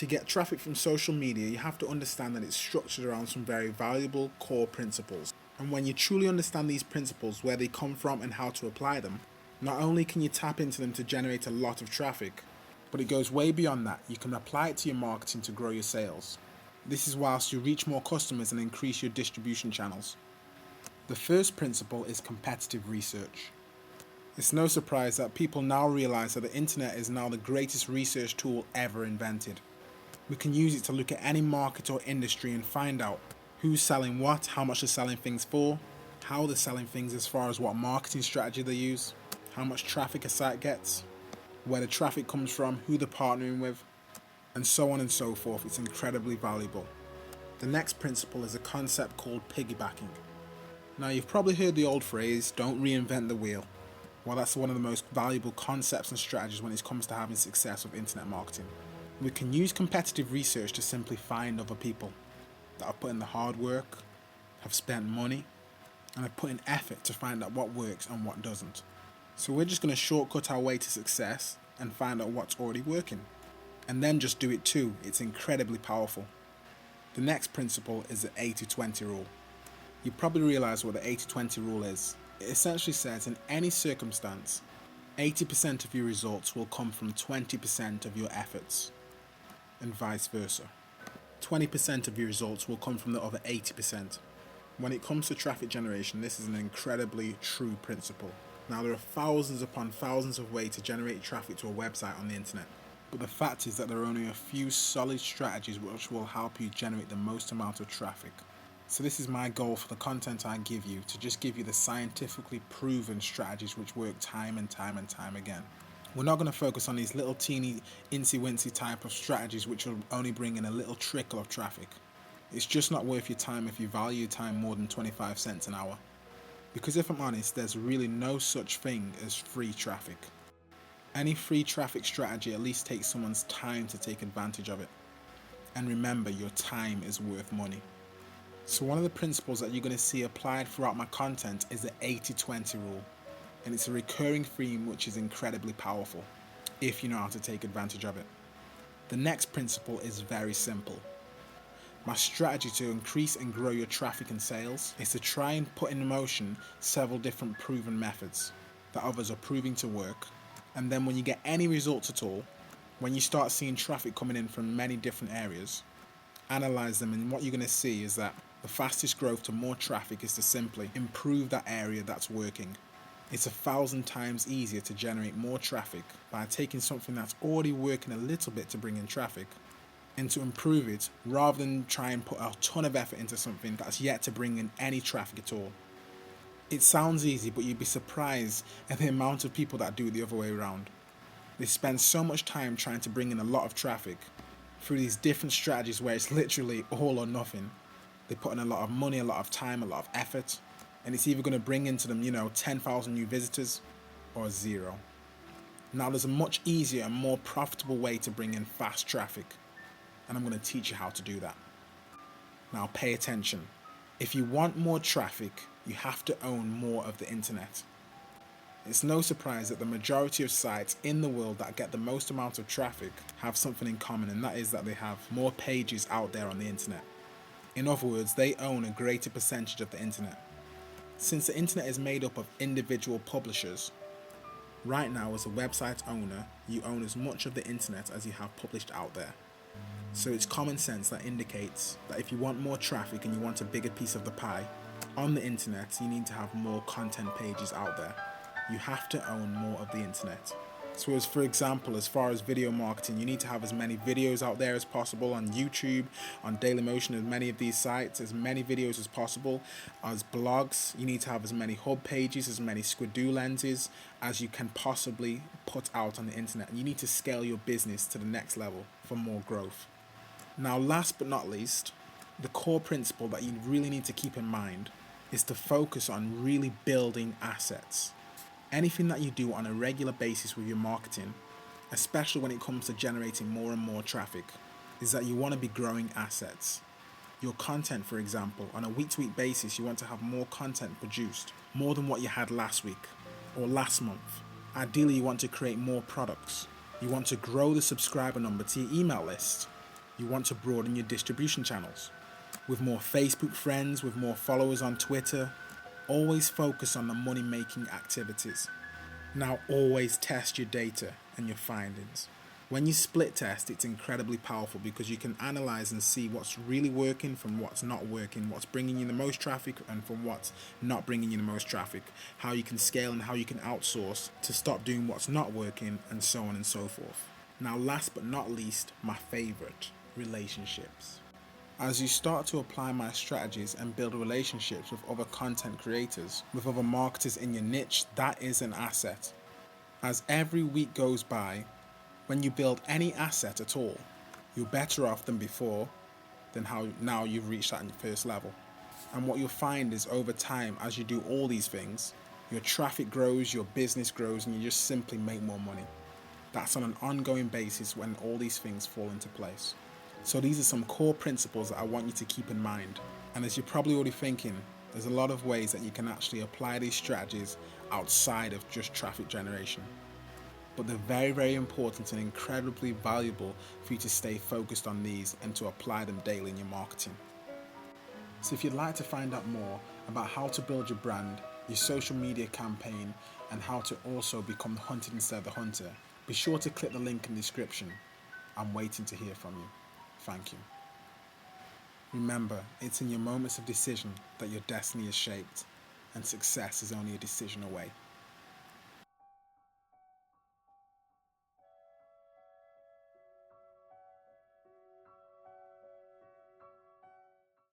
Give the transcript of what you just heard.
To get traffic from social media, you have to understand that it's structured around some very valuable core principles. And when you truly understand these principles, where they come from and how to apply them, not only can you tap into them to generate a lot of traffic, but it goes way beyond that. You can apply it to your marketing to grow your sales. This is whilst you reach more customers and increase your distribution channels. The first principle is competitive research. It's no surprise that people now realize that the internet is now the greatest research tool ever invented. We can use it to look at any market or industry and find out who's selling what, how much they're selling things for, how they're selling things as far as what marketing strategy they use, how much traffic a site gets, where the traffic comes from, who they're partnering with, and so on and so forth. It's incredibly valuable. The next principle is a concept called piggybacking. Now, you've probably heard the old phrase, don't reinvent the wheel. Well, that's one of the most valuable concepts and strategies when it comes to having success with internet marketing. We can use competitive research to simply find other people that have put in the hard work, have spent money, and have put in effort to find out what works and what doesn't. So we're just going to shortcut our way to success and find out what's already working. And then just do it too. It's incredibly powerful. The next principle is the 80-20 rule. You probably realize what the 80-20 rule is. It essentially says in any circumstance, 80% of your results will come from 20% of your efforts, and vice versa. 20% of your results will come from the other 80%. When it comes to traffic generation, this is an incredibly true principle. Now, there are thousands upon thousands of ways to generate traffic to a website on the internet, but the fact is that there are only a few solid strategies which will help you generate the most amount of traffic. So this is my goal for the content I give you, to just give you the scientifically proven strategies which work time and time and time again. We're not going to focus on these little teeny incy-wincy type of strategies which will only bring in a little trickle of traffic. It's just not worth your time if you value your time more than 25 cents an hour. Because if I'm honest, there's really no such thing as free traffic. Any free traffic strategy at least takes someone's time to take advantage of it. And remember, your time is worth money. So one of the principles that you're going to see applied throughout my content is the 80-20 rule. And it's a recurring theme which is incredibly powerful, if you know how to take advantage of it. The next principle is very simple. My strategy to increase and grow your traffic and sales is to try and put in motion several different proven methods that others are proving to work. And then when you get any results at all, when you start seeing traffic coming in from many different areas, analyze them, and what you're going to see is that the fastest growth to more traffic is to simply improve that area that's working. It's 1,000 times easier to generate more traffic by taking something that's already working a little bit to bring in traffic and to improve it, rather than try and put a ton of effort into something that's yet to bring in any traffic at all. It sounds easy, but you'd be surprised at the amount of people that do it the other way around. They spend so much time trying to bring in a lot of traffic through these different strategies where it's literally all or nothing. They put in a lot of money, a lot of time, a lot of effort, and it's either going to bring into them, 10,000 new visitors or 0. Now, there's a much easier and more profitable way to bring in fast traffic, and I'm going to teach you how to do that. Now, pay attention. If you want more traffic, you have to own more of the internet. It's no surprise that the majority of sites in the world that get the most amount of traffic have something in common, and that is that they have more pages out there on the internet. In other words, they own a greater percentage of the internet. Since the internet is made up of individual publishers, right now as a website owner, you own as much of the internet as you have published out there. So it's common sense that indicates that if you want more traffic and you want a bigger piece of the pie on the internet, you need to have more content pages out there. You have to own more of the internet. So as for example, as far as video marketing, you need to have as many videos out there as possible on YouTube, on Dailymotion, as many of these sites, as many videos as possible. As blogs, you need to have as many hub pages, as many Squidoo lenses as you can possibly put out on the internet. And you need to scale your business to the next level for more growth. Now, last but not least, the core principle that you really need to keep in mind is to focus on really building assets. Anything that you do on a regular basis with your marketing, especially when it comes to generating more and more traffic, is that you want to be growing assets. Your content, for example, on a week-to-week basis, you want to have more content produced, more than what you had last week or last month. Ideally, you want to create more products. You want to grow the subscriber number to your email list. You want to broaden your distribution channels. With more Facebook friends, with more followers on Twitter, always focus on the money-making activities. Now always test your data and your findings. When you split test, it's incredibly powerful because you can analyze and see what's really working from what's not working, what's bringing you the most traffic and from what's not bringing you the most traffic, how you can scale and how you can outsource to stop doing what's not working, and so on and so forth. Now last but not least, my favorite, relationships. As you start to apply my strategies and build relationships with other content creators, with other marketers in your niche, that is an asset. As every week goes by, when you build any asset at all, you're better off than before, than how now you've reached that first level. And what you'll find is over time, as you do all these things, your traffic grows, your business grows, and you just simply make more money. That's on an ongoing basis when all these things fall into place. So these are some core principles that I want you to keep in mind. And as you're probably already thinking, there's a lot of ways that you can actually apply these strategies outside of just traffic generation. But they're very, very important and incredibly valuable for you to stay focused on these and to apply them daily in your marketing. So if you'd like to find out more about how to build your brand, your social media campaign, and how to also become the hunted instead of the hunter, be sure to click the link in the description. I'm waiting to hear from you. Thank you. Remember, it's in your moments of decision that your destiny is shaped, and success is only a decision away.